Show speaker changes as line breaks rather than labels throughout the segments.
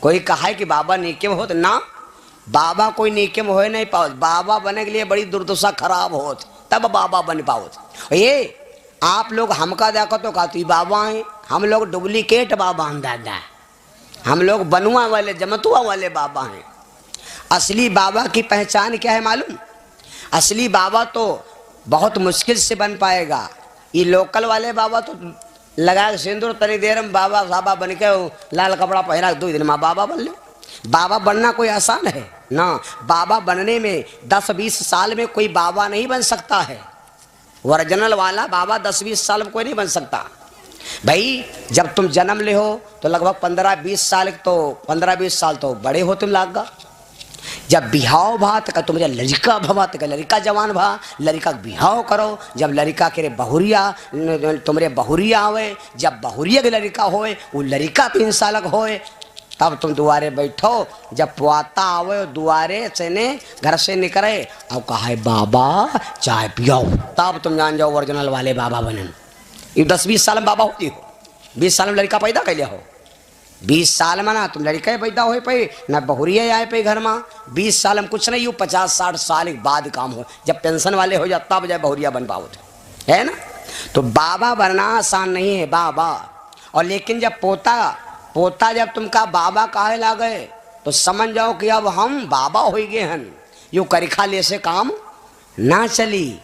कोई कहा है कि बाबा नीके में होत ना, बाबा कोई नीके में हो नहीं पाओ। बाबा बनने के लिए बड़ी दुर्दशा खराब होत तब बाबा बन पाओ। ये आप लोग हमका देखो तो कहती बाबा हैं, हम लोग डुप्लीकेट बाबा हैं दादा, हम लोग बनुआ वाले जमतुआ वाले बाबा हैं। असली बाबा की पहचान क्या है मालूम? असली बाबा तो बहुत मुश्किल से बन पाएगा। ये लोकल वाले बाबा तो लगा सिंदूर तनी देर में बाबा साबा बन के लाल कपड़ा पहना 2 दिन में बाबा बन ले। बाबा बनना कोई आसान है ना। बाबा बनने में 10-20 साल में कोई बाबा नहीं बन सकता है। ओरिजिनल वाला बाबा 10-20 साल में कोई नहीं बन सकता भाई। जब तुम जन्म ले हो तो लगभग 15-20 साल, तो 15-20 साल तो बड़े हो तुम लागा। जब बिहाव भा तो तुम लड़का भवा तो लड़का जवान भा, लड़का बिहाव करो। जब लड़का के बहुरिया तुम्हारे बहुरिया आवे, जब बहुरिया के लड़का होए वो लड़का 3 साल का होए, तब तुम दुआरे बैठो। जब पुआता आवे दुआरे से ने घर से निकले अब कहा है बाबा चाय पियाओ, तब तुम जान जाओ ओरिजिनल वाले बाबा बने। ये 10-20 साल में बाबा होती हो, 20 साल में लड़का पैदा कर लिया हो। 20 साल में ना तुम लड़का पैदा हो पे ना बहुरिया आए पे घर में। 20 साल में कुछ नहीं, 50-60 साल के बाद काम हो, जब पेंशन वाले हो जाता तब जाए बहुरिया बन पाओ, है ना। तो बाबा बनना आसान नहीं है बाबा। और लेकिन जब पोता जब तुमका बाबा कहे लागे तो समझ जाओ कि अब हम बाबा हो गए हैं। यूँ करिखा ले से काम ना चली।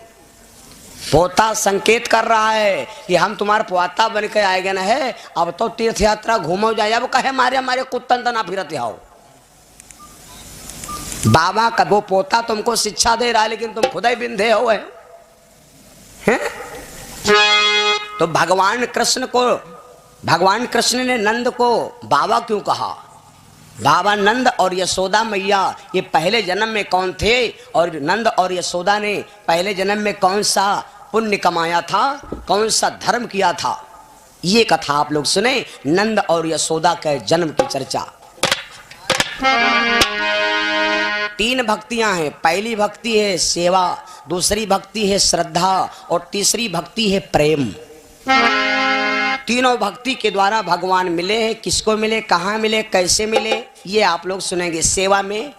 पोता संकेत कर रहा है कि हम तुम्हारे पोता बन के आएगा ना है, अब तो तीर्थ यात्रा घूमो जाए। अब कहे हमारे कुत्तन तना फिरत आओ। बाबा का वो पोता तुमको शिक्षा दे रहा है लेकिन तुम खुद ही बिंधे हो हैं? तो भगवान कृष्ण ने नंद को बाबा क्यों कहा? बाबा नंद और यशोदा मैया ये पहले जन्म में कौन थे, और नंद और यशोदा ने पहले जन्म में कौन सा पुण्य कमाया था, कौन सा धर्म किया था, ये कथा आप लोग सुने। नंद और यशोदा के जन्म की चर्चा। 3 भक्तियां हैं। पहली भक्ति है सेवा, दूसरी भक्ति है श्रद्धा और तीसरी भक्ति है प्रेम। तीनों भक्ति के द्वारा भगवान मिले हैं। किसको मिले, कहाँ मिले, कैसे मिले, ये आप लोग सुनेंगे। सेवा में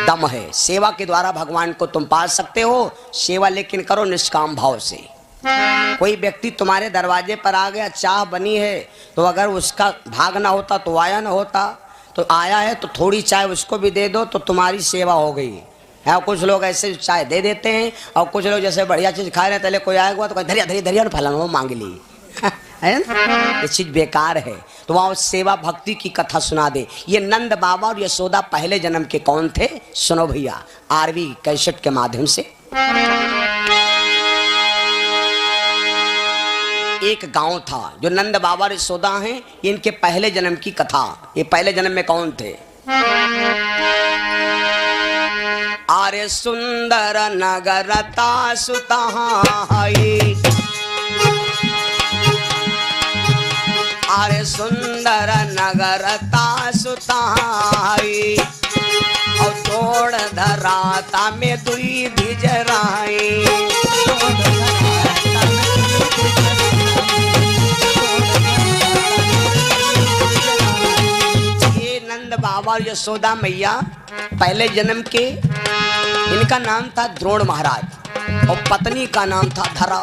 दम है, सेवा के द्वारा भगवान को तुम पा सकते हो। सेवा लेकिन करो निष्काम भाव से। कोई व्यक्ति तुम्हारे दरवाजे पर आ गया, चाह बनी है, तो अगर उसका भाग ना होता तो आया ना होता, तो आया है तो थोड़ी चाय उसको भी दे दो तो तुम्हारी सेवा हो गई है। कुछ लोग ऐसे चाय दे देते हैं और कुछ लोग जैसे बढ़िया चीज खा रहे हैं, पहले कोई आएगा तो धरिया फलाना वो मांग ली है ना, ये चीज बेकार है। तो वहाँ सेवा भक्ति की कथा सुना दे। ये नंद बाबा और यशोदा पहले जन्म के कौन थे, सुनो भैया आरवी कैसेट के माध्यम से। एक गांव था जो नंद बाबा और यशोदा हैं, इनके पहले जन्म की कथा। ये पहले जन्म में कौन थे? आरे सुंदर नगरता सुतहाई, अरे सुंदर नगरता सुताई, और तोड़ धराता में दुई भिजराई। ये नंद बाबा और यशोदा मैया पहले जन्म के, इनका नाम था द्रोण महाराज और पत्नी का नाम था धरा।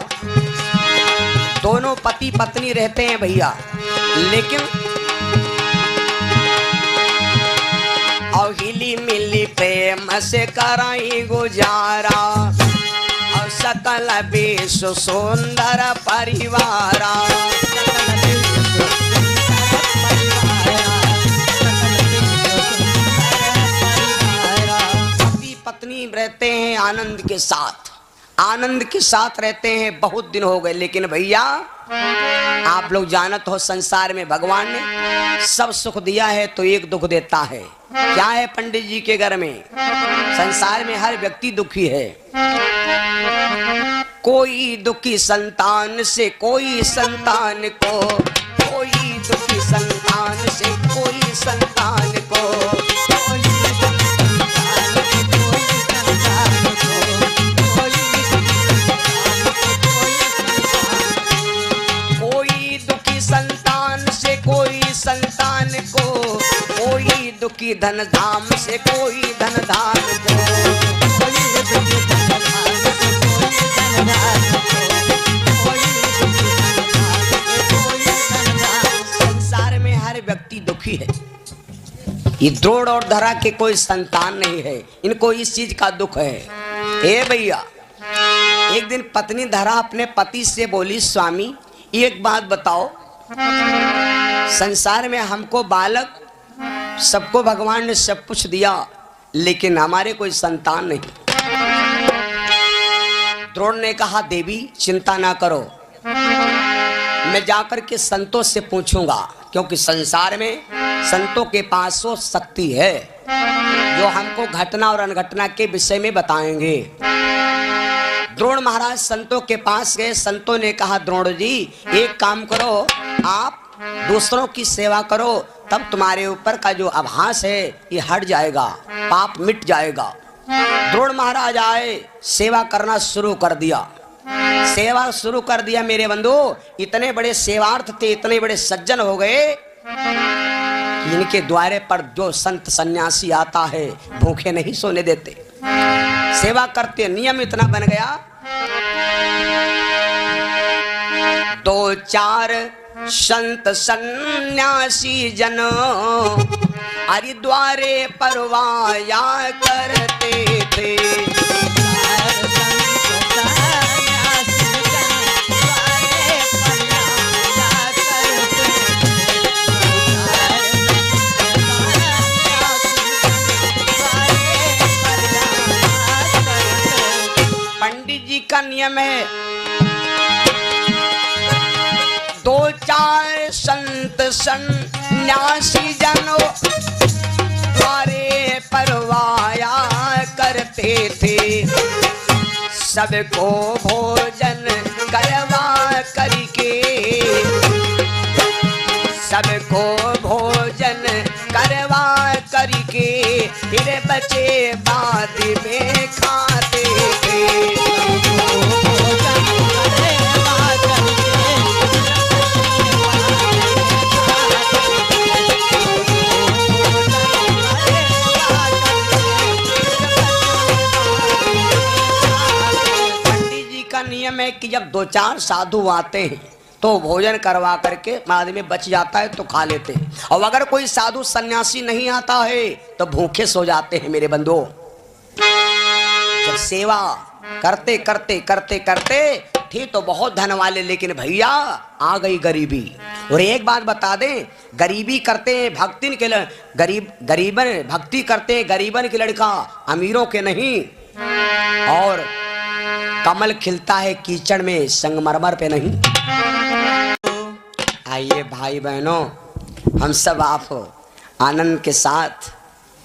दोनों पति पत्नी रहते हैं भैया, लेकिन और हिली मिली प्रेम से कराई गुजारा, और सकल विश्व सुंदर परिवारा। पति पत्नी रहते हैं आनंद के साथ, आनंद के साथ रहते हैं। बहुत दिन हो गए, लेकिन भैया आप लोग जानत हो संसार में भगवान ने सब सुख दिया है तो एक दुख देता है। क्या है पंडित जी के घर में? संसार में हर व्यक्ति दुखी है। कोई दुखी संतान से कोई संतान को, कोई दुखी संतान से कोई संतान को, संतान दुखी धन धाम से कोई धन धाम को, संसार में हर व्यक्ति दुखी है। ये द्रोण और धरा के कोई संतान नहीं है, इनको इस चीज का दुख है। ए भैया, एक दिन पत्नी धरा अपने पति से बोली, स्वामी एक बात बताओ, संसार में हमको बालक सबको भगवान ने सब कुछ दिया, लेकिन हमारे कोई संतान नहीं। द्रोण ने कहा, देवी चिंता ना करो, मैं जाकर के संतों से पूछूंगा, क्योंकि संसार में संतों के पास वो शक्ति है जो हमको घटना और अनघटना के विषय में बताएंगे। द्रोण महाराज संतों के पास गए। संतों ने कहा, द्रोण जी एक काम करो, आप दूसरों की सेवा करो, तब तुम्हारे ऊपर का जो आभास है ये हट जाएगा, पाप मिट जाएगा। द्रोण महाराज आए, सेवा करना शुरू कर दिया। सेवा शुरू कर दिया मेरे बंधु, इतने बड़े सेवार्थ थे, इतने बड़े सज्जन हो गए, इनके द्वारे पर जो संत सन्यासी आता है भूखे नहीं सोने देते, सेवा करते, नियम इतना बन गया। 2-4 संत सन्यासी जन हरिद्वारे परवाया करते थे। पंडित जी का नियम है, 2-4 संत सन्यासी जनो द्वारे परवाया करते थे, सबको भोजन करवा करके, सबको भोजन करवा करके फिर बचे बाद में खाते थे। नियम है कि जब 2-4 साधु आते हैं तो भोजन करवा करके आदमी बच जाता है तो खा लेते हैं, और अगर कोई साधु सन्यासी नहीं आता है तो भूखे सो जाते हैं मेरे बंधु। जब सेवा करते करते करते करते थे तो बहुत धन वाले, लेकिन भैया आ गई गरीबी। और एक बात बता दें, गरीबी करते हैं भक्ति के गरीबन भक्ति करते हैं गरीबन के लड़का, अमीरों के नहीं। और कमल खिलता है कीचड़ में, संगमरमर पे नहीं। आइए भाई बहनों, हम सब आप आनंद के साथ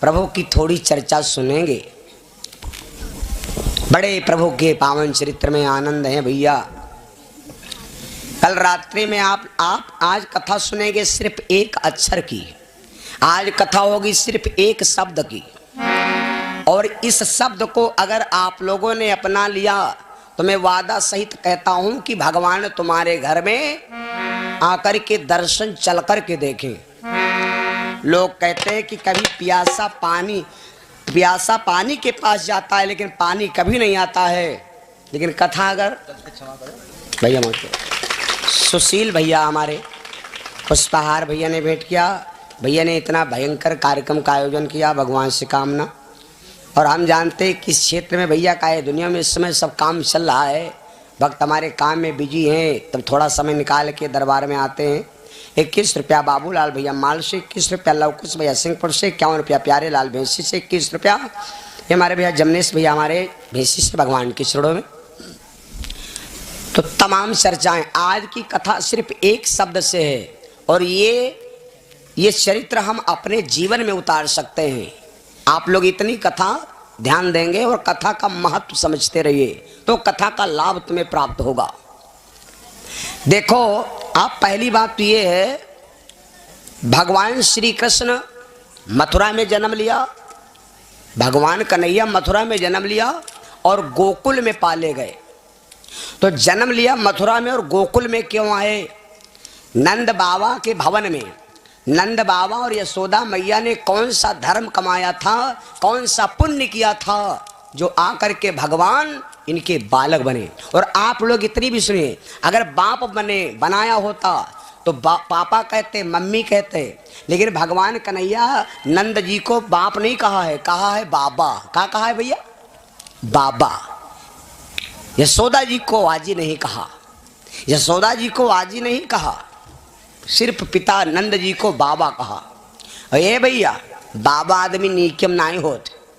प्रभु की थोड़ी चर्चा सुनेंगे। बड़े प्रभु के पावन चरित्र में आनंद है भैया। कल रात्रि में आप आज कथा सुनेंगे सिर्फ एक अक्षर की। आज कथा होगी सिर्फ एक शब्द की, और इस शब्द को अगर आप लोगों ने अपना लिया तो मैं वादा सहित कहता हूं कि भगवान तुम्हारे घर में आकर के दर्शन चल कर के देखें। लोग कहते हैं कि कभी प्यासा पानी के पास जाता है लेकिन पानी कभी नहीं आता है। लेकिन कथा अगर भैया सुशील भैया हमारे पुष्पहार भैया ने भेंट किया, भैया ने इतना भयंकर कार्यक्रम का आयोजन किया, भगवान से कामना। और हम जानते हैं किस क्षेत्र में भैया का है, दुनिया में इस समय सब काम चल रहा है, भक्त हमारे काम में बिजी हैं, तब थोड़ा समय निकाल के दरबार में आते हैं। 21 रुपया बाबूलाल भैया माल से, 21 रुपया लवकुश भैया सिंहपुर से, 51 रुपया प्यारे लाल भैंसी से, 21 रुपया ये हमारे भैया जमनेश भैया हमारे भैंसी से भगवान के चरणों में। तो तमाम चर्चाएं, आज की कथा सिर्फ एक शब्द से है, और ये चरित्र हम अपने जीवन में उतार सकते हैं। आप लोग इतनी कथा ध्यान देंगे और कथा का महत्व समझते रहिए तो कथा का लाभ तुम्हें प्राप्त होगा। देखो, आप पहली बात तो ये है, भगवान श्री कृष्ण मथुरा में जन्म लिया, भगवान कन्हैया मथुरा में जन्म लिया और गोकुल में पाले गए। तो जन्म लिया मथुरा में और गोकुल में क्यों आए? नंद बाबा के भवन में नंद बाबा और यशोदा मैया ने कौन सा धर्म कमाया था, कौन सा पुण्य किया था जो आकर के भगवान इनके बालक बने। और आप लोग इतनी भी सुनिए, अगर बाप बनाया होता तो पापा कहते, मम्मी कहते, लेकिन भगवान कन्हैया नंद जी को बाप नहीं कहा है, कहा है बाबा। क्या कहा है भैया? बाबा। यशोदा जी को आजी नहीं कहा, यशोदा जी को आजी नहीं कहा, सिर्फ पिता नंद जी को बाबा कहा। ये भैया बाबा आदमी नीकम नहीं होते,